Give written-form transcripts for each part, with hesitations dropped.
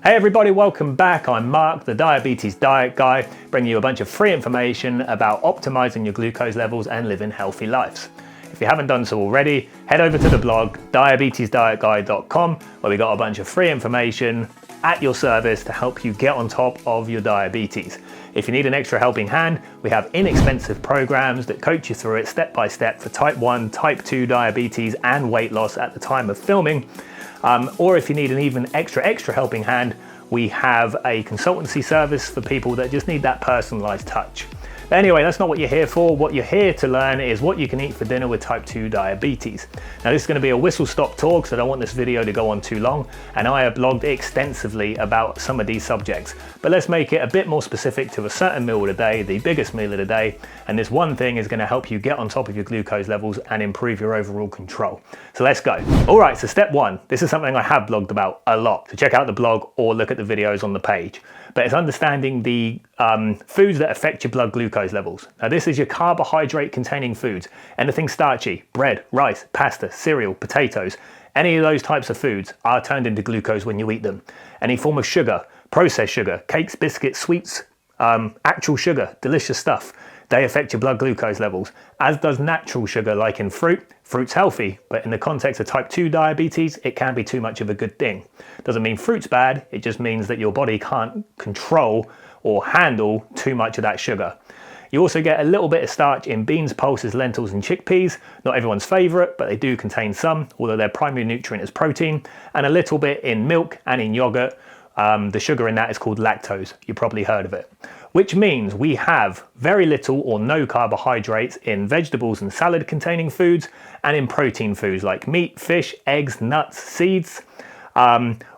Hey everybody, welcome back. I'm Mark, the Diabetes Diet Guy, bringing you a bunch of free information about optimizing your glucose levels and living healthy lives. If you haven't done so already, head over to the blog diabetesdietguy.com, where we got a bunch of free information at your service to help you get on top of your diabetes. If you need an extra helping hand, we have inexpensive programs that coach you through it step by step for type 1, type 2 diabetes and weight loss at the time of filming. Or if you need an even extra helping hand, we have a consultancy service for people that just need that personalized touch. But anyway, that's not what you're here for. What you're here to learn is what you can eat for dinner with type 2 diabetes. Now this is going to be a whistle-stop talk, so I don't want this video to go on too long, and I have blogged extensively about some of these subjects. But let's make it a bit more specific to a certain meal of the day, the biggest meal of the day, and this one thing is going to help you get on top of your glucose levels and improve your overall control. So let's go. All right, so step one, this is something I have blogged about a lot, so check out the blog or look at the videos on the page. But it's understanding the foods that affect your blood glucose levels. Now this is your carbohydrate containing foods, anything starchy, bread, rice, pasta, cereal, potatoes, any of those types of foods are turned into glucose when you eat them. Any form of sugar, processed sugar, cakes, biscuits, sweets, actual sugar, delicious stuff, they affect your blood glucose levels, as does natural sugar like in fruit. Fruit's healthy, but in the context of type 2 diabetes, it can be too much of a good thing. Doesn't mean fruit's bad, it just means that your body can't control or handle too much of that sugar. You also get a little bit of starch in beans, pulses, lentils and chickpeas. Not everyone's favorite, but they do contain some, although their primary nutrient is protein, and a little bit in milk and in yogurt. The sugar in that is called lactose. You've probably heard of it. Which means we have very little or no carbohydrates in vegetables and salad containing foods and in protein foods like meat, fish, eggs, nuts, seeds.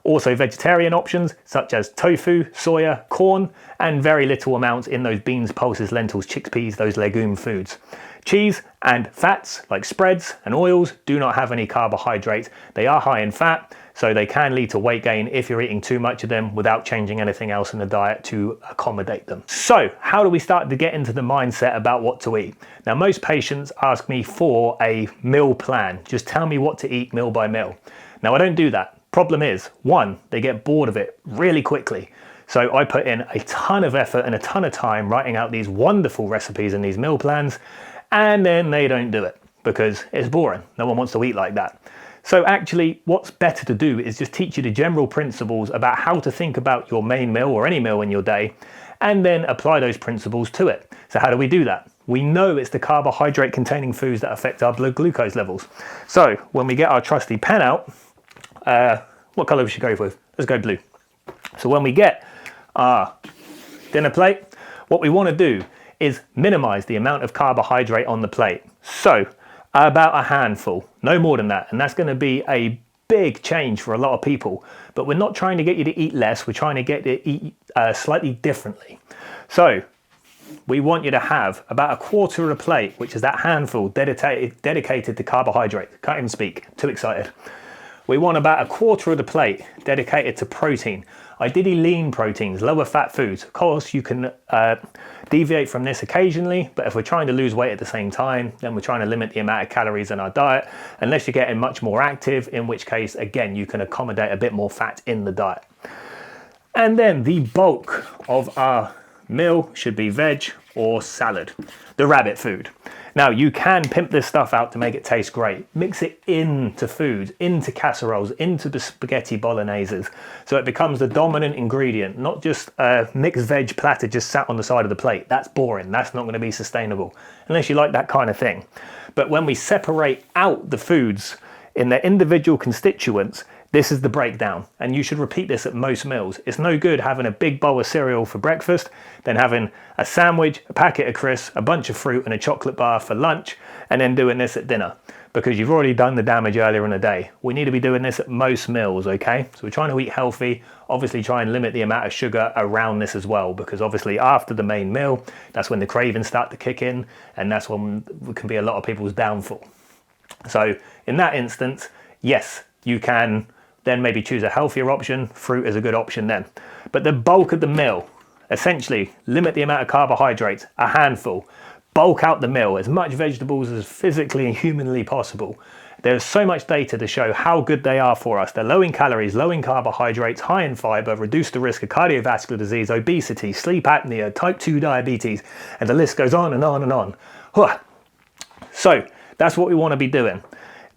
Also vegetarian options such as tofu, soya, corn, and very little amounts in those beans, pulses, lentils, chickpeas, those legume foods. Cheese and fats like spreads and oils do not have any carbohydrates. They are high in fat, so they can lead to weight gain if you're eating too much of them without changing anything else in the diet to accommodate them. So how do we start to get into the mindset about what to eat? Now most patients ask me for a meal plan. Just tell me what to eat meal by meal. Now I don't do that. Problem is, one, they get bored of it really quickly. So I put in a ton of effort and a ton of time writing out these wonderful recipes and these meal plans, and then they don't do it because it's boring. No one wants to eat like that. So actually what's better to do is just teach you the general principles about how to think about your main meal or any meal in your day, and then apply those principles to it. So how do we do that? We know it's the carbohydrate containing foods that affect our blood glucose levels. So when we get our trusty pen out, what color we should go with? Let's go blue. So when we get our dinner plate, what we want to do is minimize the amount of carbohydrate on the plate. So about a handful, no more than that. And that's going to be a big change for a lot of people. But we're not trying to get you to eat less. We're trying to get you to eat slightly differently. So we want you to have about a quarter of a plate, which is that handful dedicated to carbohydrate. Can't even speak, too excited. We want about a quarter of the plate dedicated to protein, ideally lean proteins, lower fat foods. Of course, you can deviate from this occasionally, but if we're trying to lose weight at the same time, then we're trying to limit the amount of calories in our diet, unless you're getting much more active, in which case, again, you can accommodate a bit more fat in the diet. And then the bulk of our meal should be veg or salad, the rabbit food. Now you can pimp this stuff out to make it taste great. Mix it into foods, into casseroles, into the spaghetti bologneses, so it becomes the dominant ingredient, not just a mixed veg platter just sat on the side of the plate. That's boring, that's not going to be sustainable, unless you like that kind of thing. But when we separate out the foods in their individual constituents, this is the breakdown, and you should repeat this at most meals. It's no good having a big bowl of cereal for breakfast, then having a sandwich, a packet of crisps, a bunch of fruit and a chocolate bar for lunch, and then doing this at dinner, because you've already done the damage earlier in the day. We need to be doing this at most meals, okay? So we're trying to eat healthy, obviously try and limit the amount of sugar around this as well, because obviously after the main meal, that's when the cravings start to kick in, and that's when it can be a lot of people's downfall. So in that instance, yes, you can then maybe choose a healthier option. Fruit is a good option then. But the bulk of the meal, essentially limit the amount of carbohydrates, a handful, bulk out the meal, as much vegetables as physically and humanly possible. There's so much data to show how good they are for us. They're low in calories, low in carbohydrates, high in fiber, reduce the risk of cardiovascular disease, obesity, sleep apnea, type 2 diabetes, and the list goes on and on and on. So that's what we want to be doing.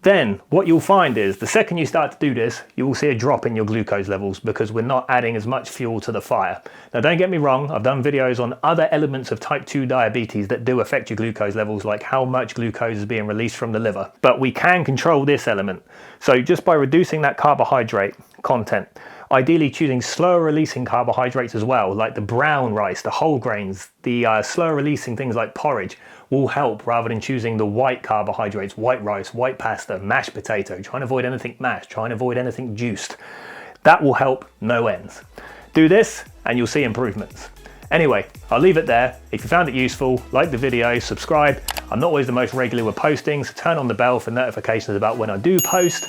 Then what you'll find is the second you start to do this, you will see a drop in your glucose levels because we're not adding as much fuel to the fire. Now don't get me wrong, I've done videos on other elements of type 2 diabetes that do affect your glucose levels, like how much glucose is being released from the liver. But we can control this element. So just by reducing that carbohydrate content, ideally choosing slower releasing carbohydrates as well, like the brown rice, the whole grains, the slower releasing things like porridge will help rather than choosing the white carbohydrates, white rice, white pasta, mashed potato, trying to avoid anything mashed, trying to avoid anything juiced. That will help no ends. Do this and you'll see improvements. Anyway, I'll leave it there. If you found it useful, like the video, subscribe. I'm not always the most regular with posting, so turn on the bell for notifications about when I do post.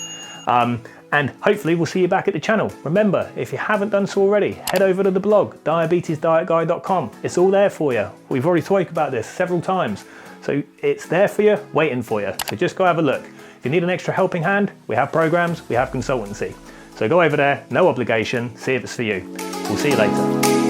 And hopefully we'll see you back at the channel. Remember, if you haven't done so already, head over to the blog, diabetesdietguy.com. It's all there for you. We've already talked about this several times. So it's there for you, waiting for you. So just go have a look. If you need an extra helping hand, we have programs, we have consultancy. So go over there, no obligation, see if it's for you. We'll see you later.